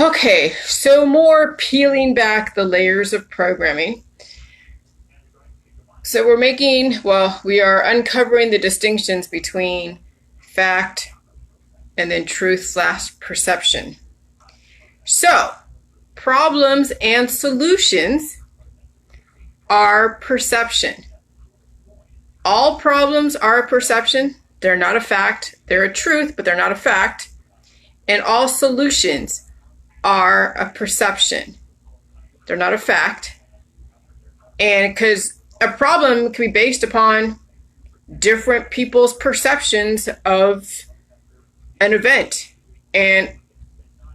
Okay, so more peeling back the layers of programming. So we are uncovering the distinctions between fact and then truth/perception. So, problems and solutions are perception. All problems are a perception. They're not a fact. They're a truth, but they're not a fact. And all solutions are a perception. They're not a fact. And because a problem can be based upon different people's perceptions of an event. And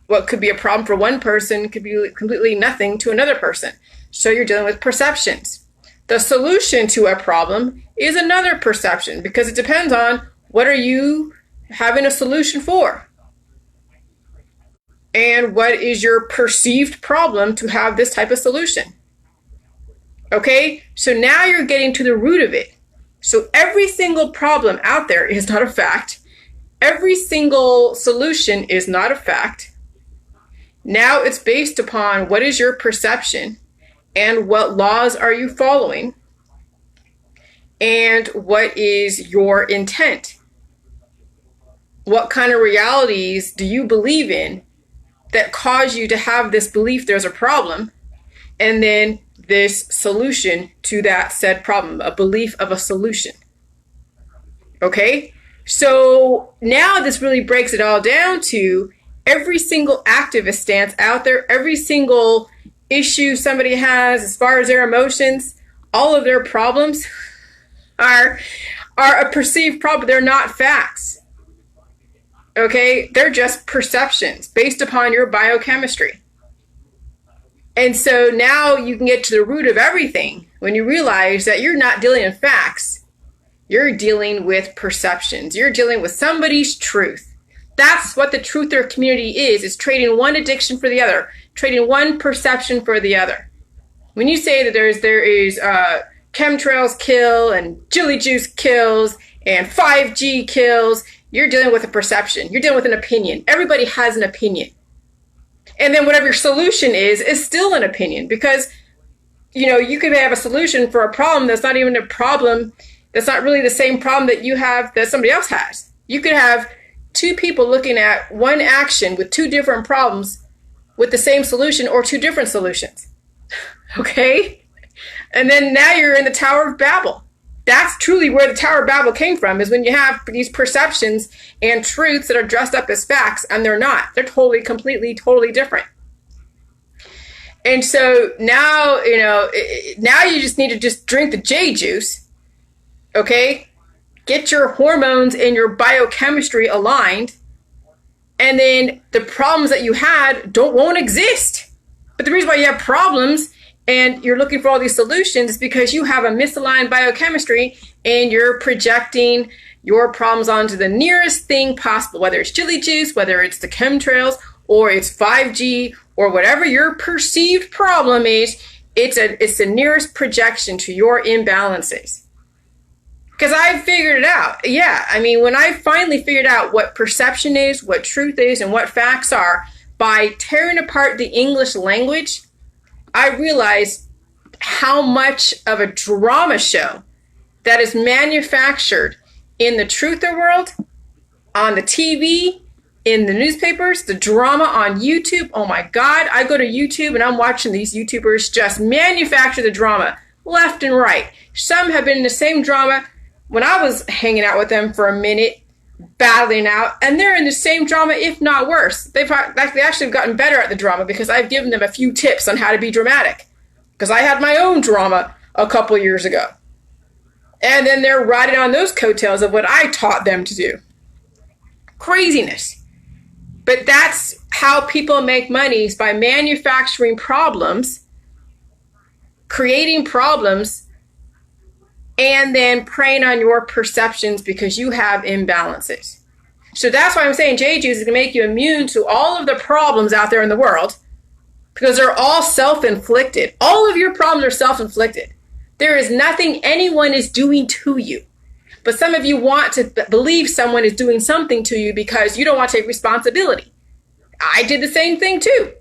what could be a problem for one person could be completely nothing to another person. So you're dealing with perceptions. The solution to a problem is another perception because it depends on what are you having a solution for. And what is your perceived problem to have this type of solution? Okay, so now you're getting to the root of it. So every single problem out there is not a fact. Every single solution is not a fact. Now it's based upon what is your perception and what laws are you following and what is your intent. What kind of realities do you believe in that cause you to have this belief there's a problem and then this solution to that said problem, a belief of a solution. Okay? So now this really breaks it all down to every single activist stance out there, every single issue somebody has as far as their emotions, all of their problems are a perceived problem. They're not facts. Okay? They're just perceptions based upon your biochemistry. And so now you can get to the root of everything when you realize that you're not dealing in facts. You're dealing with perceptions. You're dealing with somebody's truth. That's what the truther community is trading one addiction for the other, trading one perception for the other. When you say that there is chemtrails kill and Jilly Juice kills and 5G kills, you're dealing with a perception. You're dealing with an opinion. Everybody has an opinion. And then whatever your solution is still an opinion because, you could have a solution for a problem that's not even a problem, that's not really the same problem that you have that somebody else has. You could have two people looking at one action with two different problems with the same solution or two different solutions. Okay? And then now you're in the Tower of Babel. That's truly where the Tower of Babel came from, is when you have these perceptions and truths that are dressed up as facts, and they're not. They're totally, completely, totally different. And so now, now you just need to just drink the J juice, okay? Get your hormones and your biochemistry aligned, and then the problems that you had won't exist. But the reason why you have problems and you're looking for all these solutions is because you have a misaligned biochemistry and you're projecting your problems onto the nearest thing possible, whether it's Jilly Juice, whether it's the chemtrails, or it's 5G, or whatever your perceived problem is, it's the nearest projection to your imbalances. Because I figured it out. Yeah, when I finally figured out what perception is, what truth is, and what facts are, by tearing apart the English language, I realized how much of a drama show that is manufactured in the truther world, on the TV, in the newspapers, the drama on YouTube. Oh my God, I go to YouTube and I'm watching these YouTubers just manufacture the drama left and right. Some have been in the same drama when I was hanging out with them for a minute, battling out, and they're in the same drama, if not worse. They actually have gotten better at the drama because I've given them a few tips on how to be dramatic. Because I had my own drama a couple years ago. And then they're riding on those coattails of what I taught them to do. Craziness. But that's how people make money, is by manufacturing problems, creating problems, and then preying on your perceptions because you have imbalances. So that's why I'm saying J Juice is going to make you immune to all of the problems out there in the world because they're all self-inflicted. All of your problems are self-inflicted. There is nothing anyone is doing to you. But some of you want to believe someone is doing something to you because you don't want to take responsibility. I did the same thing too.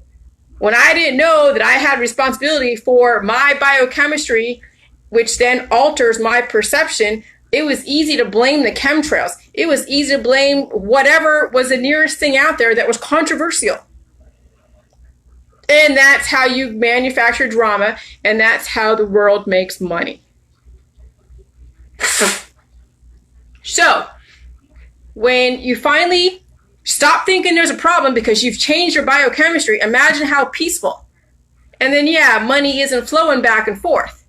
When I didn't know that I had responsibility for my biochemistry, which then alters my perception, it was easy to blame the chemtrails. It was easy to blame whatever was the nearest thing out there that was controversial. And that's how you manufacture drama, and that's how the world makes money. So, when you finally stop thinking there's a problem because you've changed your biochemistry, imagine how peaceful. And then, yeah, money isn't flowing back and forth.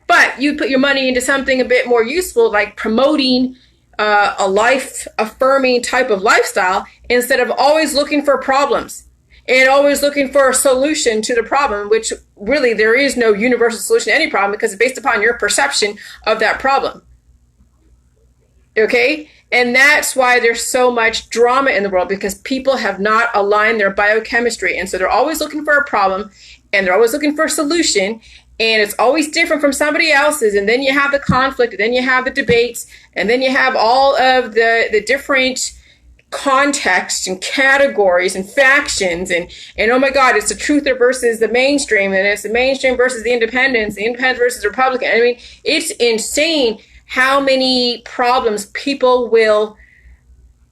But you put your money into something a bit more useful, like promoting a life-affirming type of lifestyle, instead of always looking for problems and always looking for a solution to the problem, which really there is no universal solution to any problem because it's based upon your perception of that problem. Okay? And that's why there's so much drama in the world, because people have not aligned their biochemistry. And so they're always looking for a problem, and they're always looking for a solution, and it's always different from somebody else's. And then you have the conflict, and then you have the debates, and then you have all of the different contexts and categories and factions, and oh my God, it's the truther versus the mainstream, and it's the mainstream versus the independents versus the Republican. I mean, it's insane how many problems people will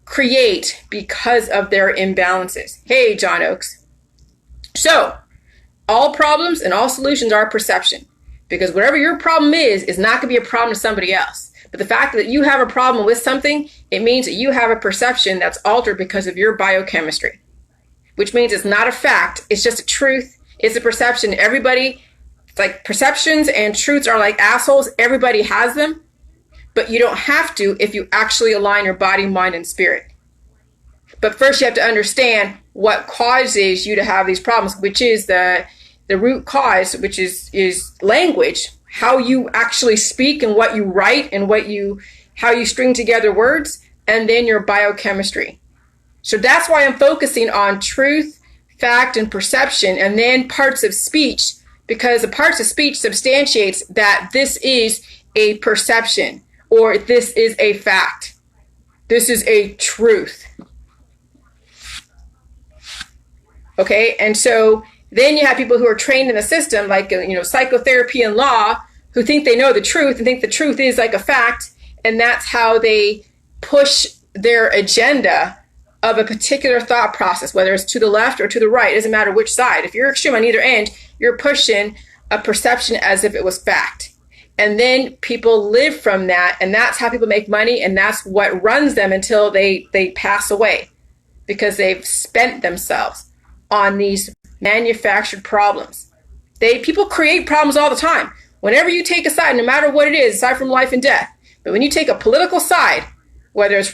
create because of their imbalances. Hey, John Oakes. So, all problems and all solutions are perception, because whatever your problem is not going to be a problem to somebody else. But the fact that you have a problem with something, it means that you have a perception that's altered because of your biochemistry, which means it's not a fact. It's just a truth. It's a perception. Everybody, it's like perceptions and truths are like assholes. Everybody has them. But you don't have to if you actually align your body, mind, and spirit. But first you have to understand what causes you to have these problems, which is the root cause, which is language, how you actually speak and what you write and how you string together words, and then your biochemistry. So that's why I'm focusing on truth, fact, and perception, and then parts of speech, because the parts of speech substantiates that this is a perception, or this is a fact. This is a truth. Okay, and so then you have people who are trained in the system, like psychotherapy and law, who think they know the truth and think the truth is like a fact, and that's how they push their agenda of a particular thought process, whether it's to the left or to the right. It doesn't matter which side. If you're extreme on either end, you're pushing a perception as if it was fact. And then people live from that, and that's how people make money, and that's what runs them until they pass away, because they've spent themselves on these manufactured problems. People create problems all the time. Whenever you take a side, no matter what it is, aside from life and death, but when you take a political side, whether it's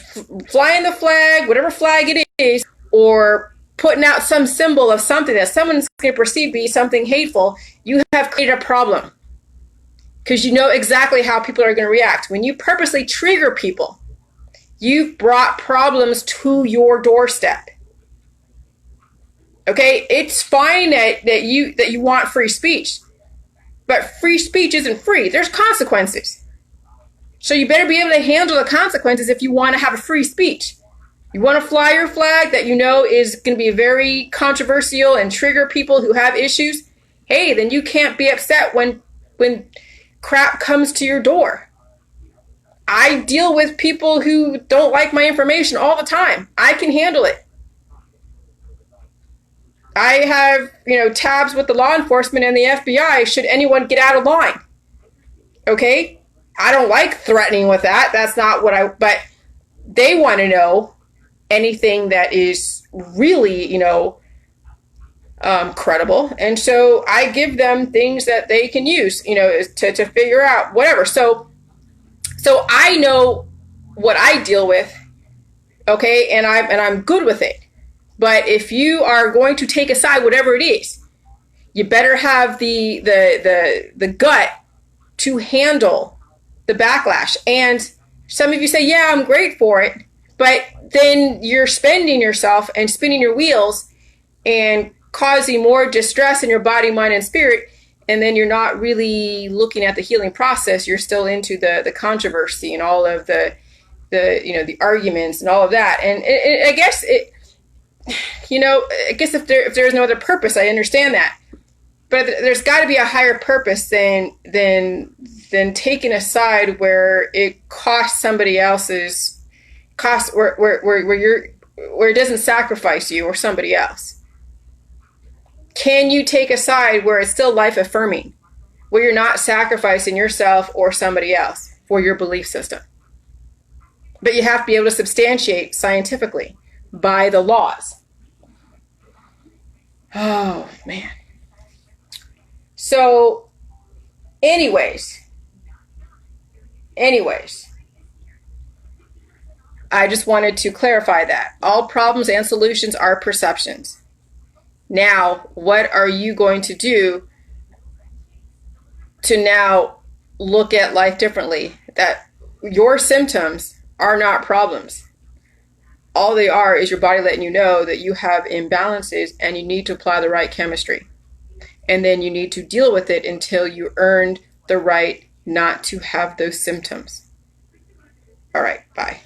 flying the flag, whatever flag it is, or putting out some symbol of something that someone's going to perceive to be something hateful, you have created a problem. Because you know exactly how people are going to react. When you purposely trigger people, you've brought problems to your doorstep. Okay, it's fine that you want free speech, but free speech isn't free. There's consequences. So you better be able to handle the consequences if you want to have a free speech. You want to fly your flag that you know is going to be very controversial and trigger people who have issues. Hey, then you can't be upset when crap comes to your door. I deal with people who don't like my information all the time. I can handle it. I have, tabs with the law enforcement and the FBI should anyone get out of line. Okay? I don't like threatening with that. That's not but they want to know anything that is really, credible. And so I give them things that they can use, to figure out whatever. So I know what I deal with, okay, and I'm good with it. But if you are going to take a side, whatever it is, you better have the gut to handle the backlash. And some of you say, yeah, I'm great for it, but then you're spending yourself and spinning your wheels and causing more distress in your body, mind, and spirit, and then you're not really looking at the healing process. You're still into the controversy and all of the arguments and all of that. And I guess I guess if there's no other purpose, I understand that. But there's got to be a higher purpose than taking a side where it costs somebody else's cost, where it doesn't sacrifice you or somebody else. Can you take a side where it's still life affirming, where you're not sacrificing yourself or somebody else for your belief system? But you have to be able to substantiate scientifically by the laws. Oh, man. So, anyways, I just wanted to clarify that. All problems and solutions are perceptions. Now, what are you going to do to now look at life differently? That your symptoms are not problems. All they are is your body letting you know that you have imbalances and you need to apply the right chemistry. And then you need to deal with it until you earned the right not to have those symptoms. All right, bye.